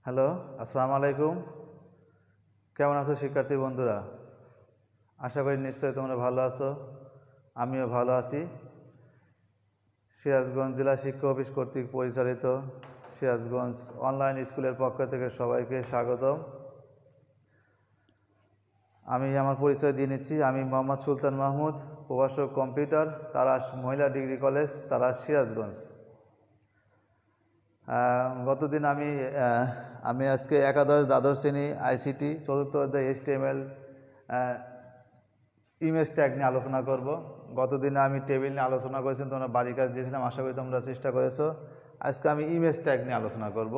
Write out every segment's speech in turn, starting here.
Hello, আসসালামু আলাইকুম। কেমন আছো শিক্ষার্থী বন্ধুরা? আশা করি নিশ্চয়ই তোমরা ভালো আছো। আমিও ভালো আছি। সিরাজগঞ্জ জেলা শিক্ষা অফিস কর্তৃক পরিচালিত সিরাজগঞ্জ অনলাইন স্কুলের পক্ষ থেকে সবাইকে স্বাগতম। আমি আমার পরিচয় দিয়ে নিচ্ছি। আমি মোহাম্মদ সুলতান মাহমুদ, প্রভাষক কম্পিউটার, তারাশ মহিলা ডিগ্রি কলেজ, তারাশ, সিরাজগঞ্জ। গতদিন আমি আজকে একাদশ দ্বাদশ শ্রেণী আইসিটি চতুর্থ অধ্যায় HTML ইমেজ ট্যাগ নিয়ে আলোচনা করব। গতদিন আমি টেবিল নিয়ে আলোচনা করেছিলাম, তোমরা বাড়ি কাজ দিয়েছিলাম, আশা করি তোমরা চেষ্টা করেছো। আজকে আমি ইমেজ ট্যাগ নিয়ে আলোচনা করব।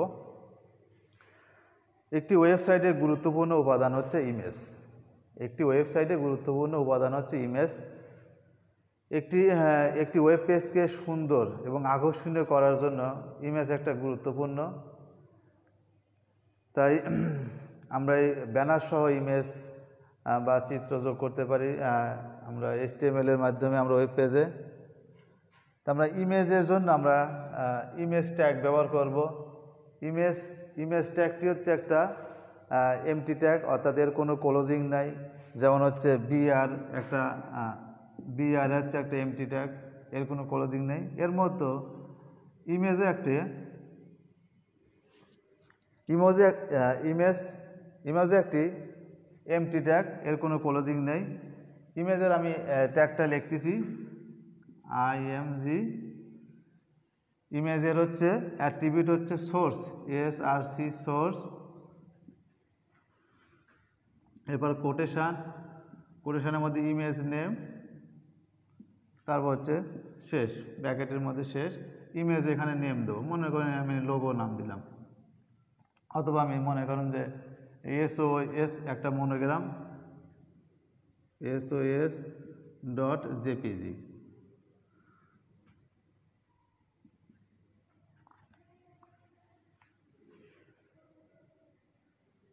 একটি ওয়েবসাইটের গুরুত্বপূর্ণ উপাদান হচ্ছে ইমেজ। একটি ওয়েবসাইটের গুরুত্বপূর্ণ উপাদান হচ্ছে ইমেজ। একটি ওয়েব পেজকে সুন্দর এবং আকর্ষণীয় করার জন্য ইমেজ একটা গুরুত্বপূর্ণ। তাই আমরা এই ব্যানার সহ ইমেজ বা চিত্র যোগ করতে পারি আমরা HTML এর মাধ্যমে আমরা ওয়েব পেজে। তো আমরা ইমেজের জন্য আমরা ইমেজ ট্যাগ ব্যবহার করব। ইমেজ ট্যাগটি হচ্ছে একটা এমটি ট্যাগ, অর্থাৎ এর কোনো ক্লোজিং নাই। যেমন হচ্ছে বিআর হচ্ছে একটা এমটি ট্যাগ, এর কোনো ক্লোজিং নেই। এর মতো ইমেজও একটি এমটি ট্যাগ, এর কোনো ক্লোজিং নেই। ইমেজের আমি ট্যাগটা লিখতেছি IMG। ইমেজের হচ্ছে অ্যাট্রিবিউট হচ্ছে সোর্স, SRC সোর্স। এরপর কোটেশনের মধ্যে ইমেজ নেম, তারপর হচ্ছে শেষ, ব্র্যাকেটের মধ্যে শেষ। ইমেজ এখানে নেম দেবো, মনে করেন আমি লোগো নাম দিলাম, অথবা আমি মনে করেন যে SOS একটা মনোগ্রাম, SOS.jpg।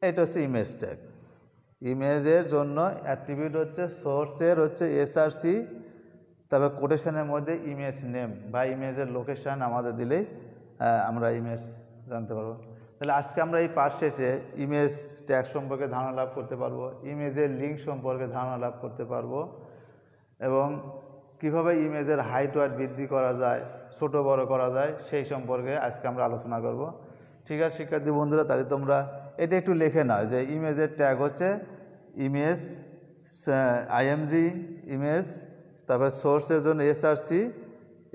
এটা হচ্ছে ইমেজ ট্যাগ। ইমেজের জন্য অ্যাট্রিবিউট হচ্ছে সোর্সের হচ্ছে SRC, তবে কোটেশনের মধ্যে ইমেজ নেম বা ইমেজের লোকেশান আমাদের দিলেই আমরা ইমেজ জানতে পারবো। তাহলে আজকে আমরা এই পাঠ শেষে ইমেজ ট্যাগ সম্পর্কে ধারণা লাভ করতে পারবো, ইমেজের লিঙ্ক সম্পর্কে ধারণা লাভ করতে পারবো, এবং কিভাবে ইমেজের হাইট ওয়েট বৃদ্ধি করা যায়, ছোট বড় করা যায়, সেই সম্পর্কে আজকে আমরা আলোচনা করব। ঠিক আছে শিক্ষার্থী বন্ধুরা, তাহলে তোমরা এটা একটু লিখে নাও যে ইমেজের ট্যাগ হচ্ছে ইমেজ, IMG ইমেজ, তারপর সোর্সের জন্য SRC,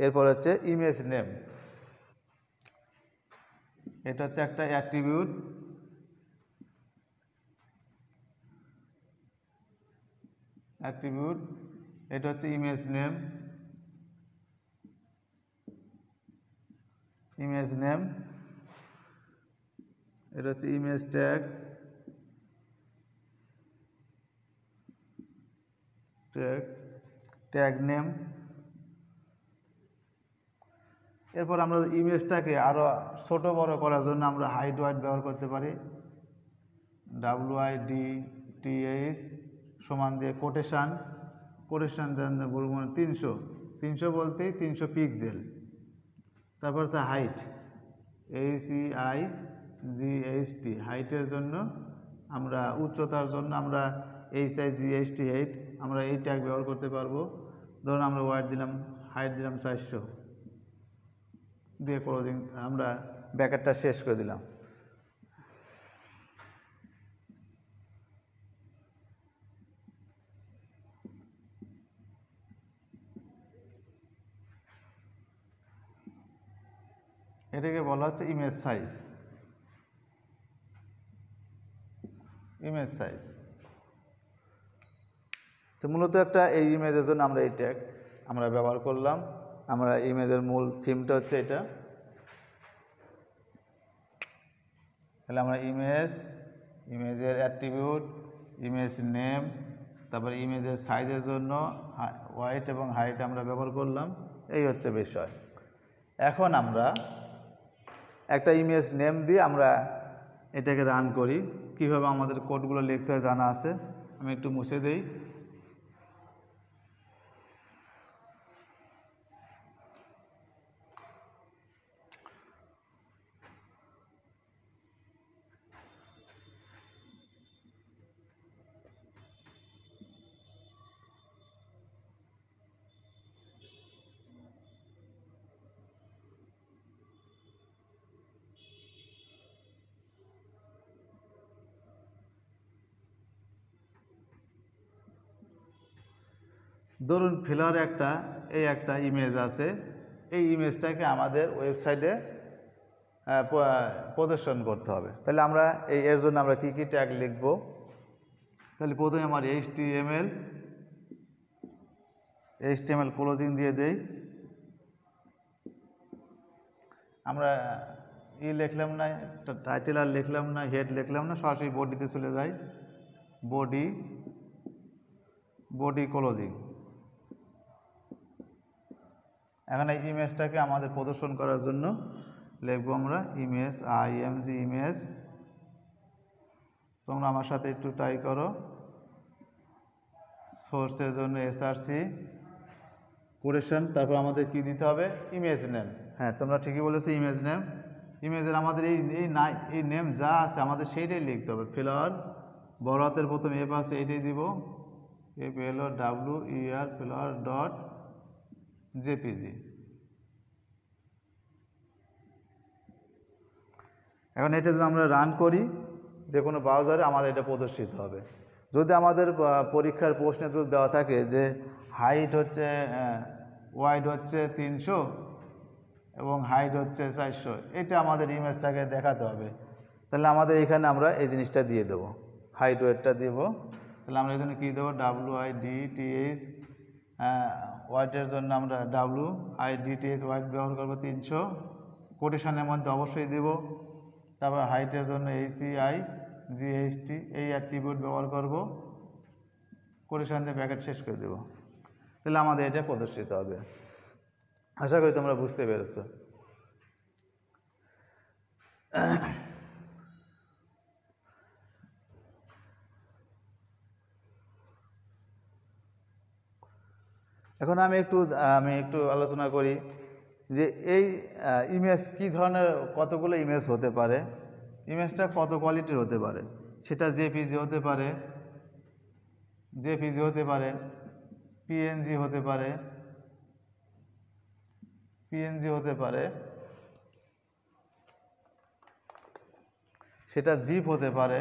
এরপর হচ্ছে ইমেজ নেম। এটা হচ্ছে একটা অ্যাট্রিবিউট। এটা হচ্ছে ইমেজ নেম। এটা হচ্ছে ইমেজ ট্যাগ নেম। এরপর আমরা ইমেজটাকে আরো ছোট বড় করার জন্য আমরা হাইট ওয়েট ব্যবহার করতে পারি। WIDTH সমান দিয়ে কোটেশন দেন বলবো 300 বলতেই 300 পিক্সেল। তারপর হচ্ছে হাইট, HEIGHT, হাইটের জন্য আমরা উচ্চতার জন্য আমরা HIGHT আমরা এই ট্যাগ ব্যবহার করতে পারবো। ধরুন আমরা হাইট দিলাম 400 দিয়ে ক্লোজিং, আমরা ব্র্যাকেটটা শেষ করে দিলাম। এটাকে বলা হচ্ছে ইমেজ সাইজ। তো মূলত একটা এই ইমেজের জন্য আমরা এই ট্যাগ আমরা ব্যবহার করলাম। আমরা ইমেজের মূল থিমটা হচ্ছে এটা। তাহলে আমরা ইমেজের অ্যাট্রিবিউট, ইমেজ নেম, তারপরে ইমেজের সাইজের জন্য ওয়েট এবং হাইট আমরা ব্যবহার করলাম। এই হচ্ছে বিষয়। এখন আমরা একটা ইমেজ নেম দিয়ে আমরা এটাকে রান করি। কিভাবে আমাদের কোডগুলো লিখতে হয় জানা আছে, আমি একটু মুছে দেই। ধরুন ফ্লোয়ারে একটা ইমেজ আছে, এই ইমেজটাকে আমাদের ওয়েবসাইটে প্রদর্শন করতে হবে। তাহলে আমরা এর জন্য আমরা কী কী ট্যাগ লিখব? তাহলে প্রথমে আমার HTML ক্লোজিং দিয়ে দেই। আমরা লিখলাম না, টাইটেল আর লিখলাম না, হেড লিখলাম না, সরাসরি বডিতে চলে যাই। Body closing. এখন এই ইমেজটাকে আমাদের প্রদর্শন করার জন্য লিখবো আমরা ইমেজ, ইমেজ। তোমরা আমার সাথে একটু ট্রাই করো। সোর্সের জন্য SRC কোটেশন, তারপর আমাদের কি দিতে হবে? Image name. হ্যাঁ, তোমরা ঠিকই বলেছো, ইমেজ নেম। ইমেজের আমাদের এই নেম যা আছে আমাদের সেইটাই লিখতে হবে। ফ্লোয়ার বড় হাতের প্রথম এফ আছে, এইটাই দিব, FLOWER flower.jpg। এখন এটা যদি আমরা রান করি যে কোনো ব্রাউজারে, আমাদের এটা প্রদর্শিত হবে। যদি আমাদের পরীক্ষার প্রশ্নে যদি দেওয়া থাকে যে হাইট হচ্ছে ওয়াইড হচ্ছে 300 এবং হাইট হচ্ছে 400, এটা আমাদের ইমেজটাকে দেখাতে হবে। তাহলে আমাদের এখানে আমরা এই জিনিসটা দিয়ে দেবো, হাইট ওয়েটটা দেব। তাহলে আমরা এখানে কী দেবো? WIDTH, ওয়াইডের জন্য আমরা WIDTH ওয়াইড ব্যবহার করবো 300, কোটেশনের মধ্যে অবশ্যই দেব। তারপর হাইটের জন্য HEIGHT এই অ্যাট্রিবিউট ব্যবহার করব, কোটেশন দিয়ে ব্র্যাকেট শেষ করে দেব। তাহলে আমাদের এটা প্রদর্শিত হবে। আশা করি তোমরা বুঝতে পেরেছো। এখন আমি একটু আলোচনা করি যে এই ইমেজ কী ধরনের, কতগুলো ইমেজ হতে পারে, ইমেজটা কত কোয়ালিটির হতে পারে। সেটা জেপিজি হতে পারে, PNG হতে পারে, সেটা জিপ হতে পারে,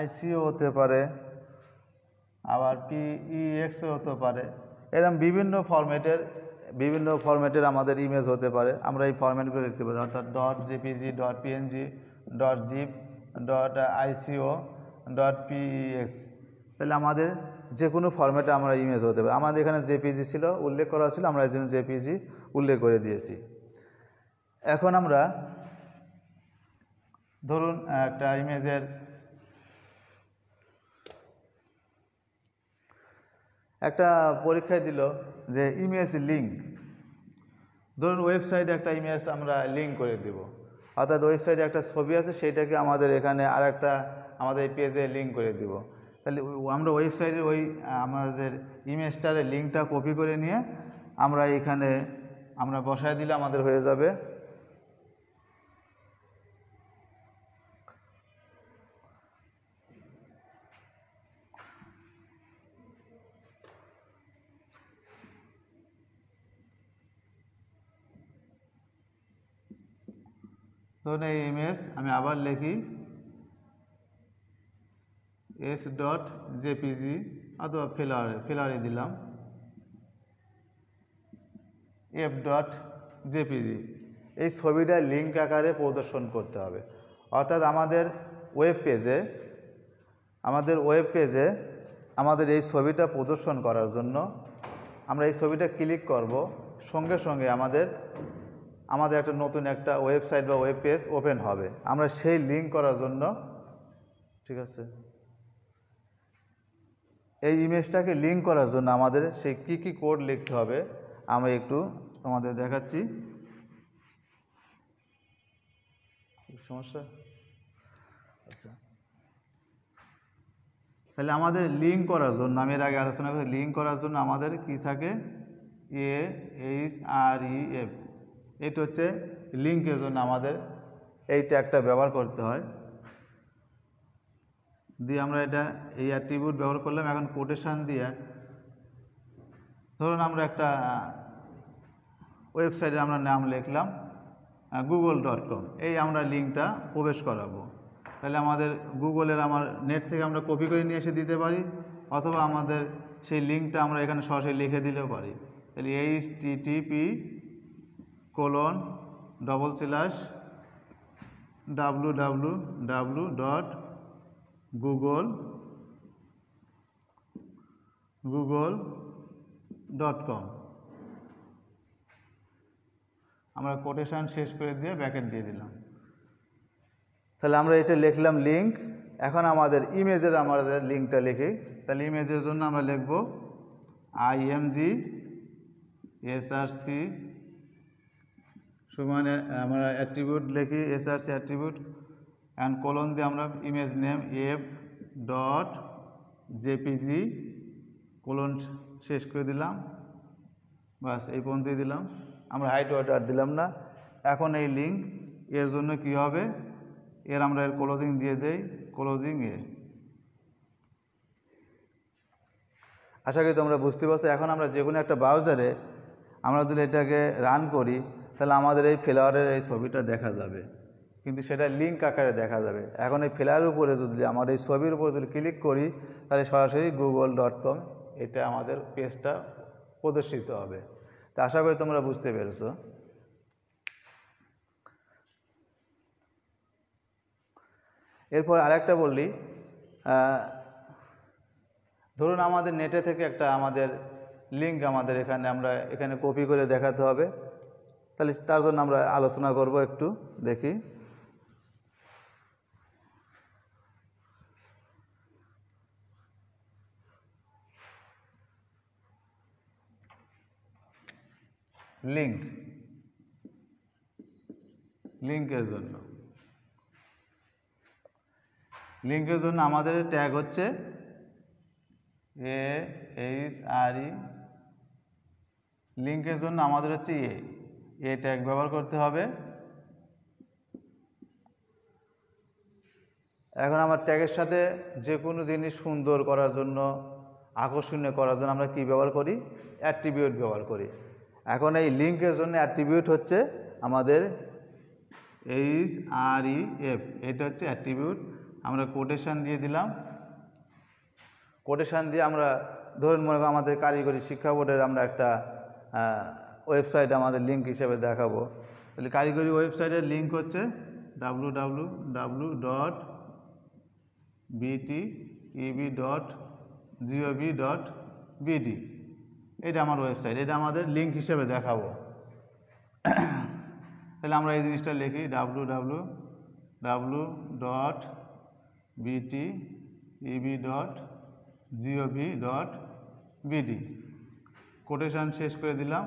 ICO হতে পারে, আবার PEX হতে পারে। এরকম বিভিন্ন ফরম্যাটের আমাদের ইমেজ হতে পারে। আমরা এই ফরম্যাটগুলো দেখতে পাই, অর্থাৎ .jpg, .png, .zip, .ico, .pex। তাহলে আমাদের যে কোনো ফরম্যাটে আমরা ইমেজ হতে পারে। আমাদের এখানে জেপিজি ছিল, উল্লেখ করা ছিল, আমরা এই জন্য জেপিজি উল্লেখ করে দিয়েছি। এখন আমরা ধরুন একটা ইমেজের একটা পরীক্ষায় দিল যে ইমেজ লিঙ্ক। ধরুন ওয়েবসাইটে একটা ইমেজ আমরা লিঙ্ক করে দেব, অর্থাৎ ওয়েবসাইটে একটা ছবি আছে, সেইটাকে আমাদের এখানে আমাদের পেজে লিঙ্ক করে দেব। তাহলে আমরা ওয়েবসাইটের আমাদের ইমেজটার লিঙ্কটা কপি করে নিয়ে আমরা এখানে বসায় দিলে আমাদের হয়ে যাবে। ধরুন এই ইমেজ আমি আবার লিখি s.jpg অথবা ফ্লোয়ারে দিলাম f.jpg। এই ছবিটা লিঙ্ক আকারে প্রদর্শন করতে হবে, অর্থাৎ আমাদের ওয়েব পেজে আমাদের এই ছবিটা প্রদর্শন করার জন্য আমরা এই ছবিটা ক্লিক করব, সঙ্গে সঙ্গে আমাদের একটা নতুন একটা ওয়েবসাইট বা ওয়েব পেজ ওপেন হবে। আমরা সেই লিঙ্ক করার জন্য, ঠিক আছে, এই ইমেজটাকে লিঙ্ক করার জন্য আমাদের সেই কী কোড লিখতে হবে আমি একটু তোমাদের দেখাচ্ছি। সমস্যা? আচ্ছা, তাহলে আমাদের লিঙ্ক করার জন্য, আমি এর আগে আলোচনা করি, লিঙ্ক করার জন্য আমাদের কি থাকে? AHREF। এটা হচ্ছে লিঙ্কের জন্য আমাদের এই ট্যাগটা ব্যবহার করতে হয়। দিয়ে আমরা এই অ্যাট্রিবিউট ব্যবহার করলাম। এখন কোটেশন দিয়ে ধরুন আমরা একটা ওয়েবসাইটে আমরা নাম লিখলাম google.com এই আমরা লিঙ্কটা প্রবেশ করাবো। তাহলে আমাদের গুগলের আমার নেট থেকে আমরা কপি করে নিয়ে এসে দিতে পারি, অথবা আমাদের সেই লিঙ্কটা আমরা এখানে সরাসরি লিখে দিলেও পারি। তাহলে http://www.google.com আমরা কোটেশন শেষ করে দিয়ে ব্যাকেট দিয়ে দিলাম। তাহলে আমরা এটা লিখলাম লিঙ্ক। এখন আমাদের ইমেজের আমাদের লিঙ্কটা লিখি। তাহলে ইমেজের জন্য আমরা লিখব img src সমান আমরা অ্যাট্রিবিউট লিখি src অ্যাট্রিবিউট অ্যান্ড কোলন দিয়ে আমরা ইমেজ নেম f.jpg কোলন শেষ করে দিলাম। বাস এই পর্যন্তই দিলাম, আমরা হাইট ওয়াইট আর দিলাম না। এখন এই লিঙ্ক এর জন্য কি হবে, আমরা এর ক্লোজিং দিয়ে দেই, ক্লোজিং এ। আশা করি তোমরা বুঝতে পারছো। এখন আমরা যে কোনো একটা ব্রাউজারে আমরা যদি এটাকে রান করি, তাহলে আমাদের এই ফ্লাওয়ারের এই ছবিটা দেখা যাবে, কিন্তু সেটা লিঙ্ক আকারে দেখা যাবে। এখন এই ফ্লাওয়ারের উপরে যদি আমার এই ছবির উপরে যদি ক্লিক করি, তাহলে সরাসরি google.com এটা আমাদের পেজটা প্রদর্শিত হবে। তা আশা করি তোমরা বুঝতে পেরেছো। এরপর আরেকটা বললি, ধরুন আমাদের নেটে থেকে একটা আমাদের লিঙ্ক আমাদের আমরা এখানে কপি করে দেখাতে হবে। তাহলে তার জন্য আমরা আলোচনা করব, একটু দেখি। লিঙ্কের জন্য আমাদের ট্যাগ হচ্ছে AHRE। লিঙ্কের জন্য আমাদের হচ্ছে এ ট্যাগ ব্যবহার করতে হবে। এখন আমার ট্যাগের সাথে যে কোনো জিনিস সুন্দর করার জন্য, আকর্ষণীয় করার জন্য আমরা কি ব্যবহার করি, অ্যাট্রিবিউট ব্যবহার করি। এখন এই লিঙ্কের জন্য অ্যাট্রিবিউট হচ্ছে আমাদের HREF, এটা হচ্ছে অ্যাট্রিবিউট। আমরা কোটেশন দিয়ে দিলাম। কোটেশন দিয়ে আমরা ধরুন মনে করো আমাদের কারিগরি শিক্ষা বোর্ডের আমরা একটা ওয়েবসাইট আমাদের লিঙ্ক হিসেবে দেখাবো। তাহলে কারিগরি ওয়েবসাইটের লিঙ্ক হচ্ছে www.bteb.gov.bd। এটা আমার ওয়েবসাইট, এটা আমাদের লিঙ্ক হিসেবে দেখাবো। তাহলে আমরা এই জিনিসটা লিখি www.bteb.gov.bd কোটেশন শেষ করে দিলাম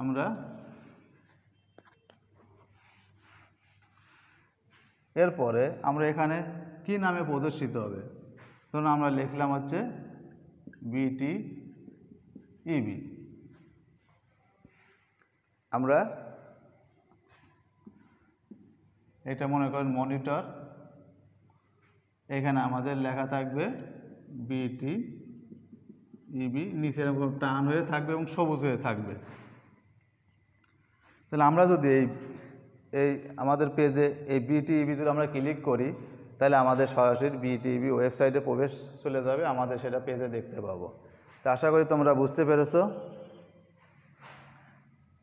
আমরা। এরপরে আমরা এখানে কি নামে প্রদর্শিত হবে, ধরুন আমরা লিখলাম হচ্ছে BTEB। আমরা এটা মনে করেন মনিটর, এখানে আমাদের লেখা থাকবে BTEB, নিচে এরকম টান হয়ে থাকবে এবং সবুজ হয়ে থাকবে। তাহলে আমরা যদি এই আমাদের পেজে এই BTEB যদি আমরা ক্লিক করি, তাহলে আমাদের সরাসরি BTEB ওয়েবসাইটে প্রবেশ চলে যাবে, আমাদের সেটা পেজে দেখতে পাবো। তো আশা করি তোমরা বুঝতে পেরেছো।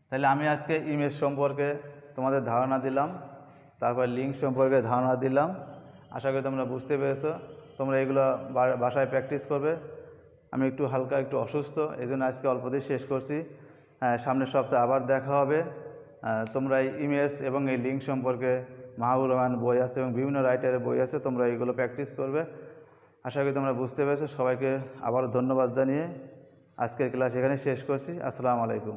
তাহলে আমি আজকে ইমেজ সম্পর্কে তোমাদের ধারণা দিলাম, তারপর লিঙ্ক সম্পর্কে ধারণা দিলাম। আশা করি তোমরা বুঝতে পেরেছো। তোমরা এগুলো বাসায় প্র্যাকটিস করবে। আমি একটু হালকা একটু অসুস্থ, এই জন্য আজকে অল্পতেই শেষ করছি। সামনের সপ্তাহে আবার দেখা হবে। তোমরা এই ইমেজ এবং এই লিঙ্ক সম্পর্কে মাহবুব রহমান বই আছে এবং বিভিন্ন রাইটারের বই আছে, তোমরা এইগুলো প্র্যাকটিস করবে। আশা করি তোমরা বুঝতে পেরেছো। সবাইকে আবারও ধন্যবাদ জানিয়ে আজকের ক্লাস এখানে শেষ করছি। আসসালামু আলাইকুম।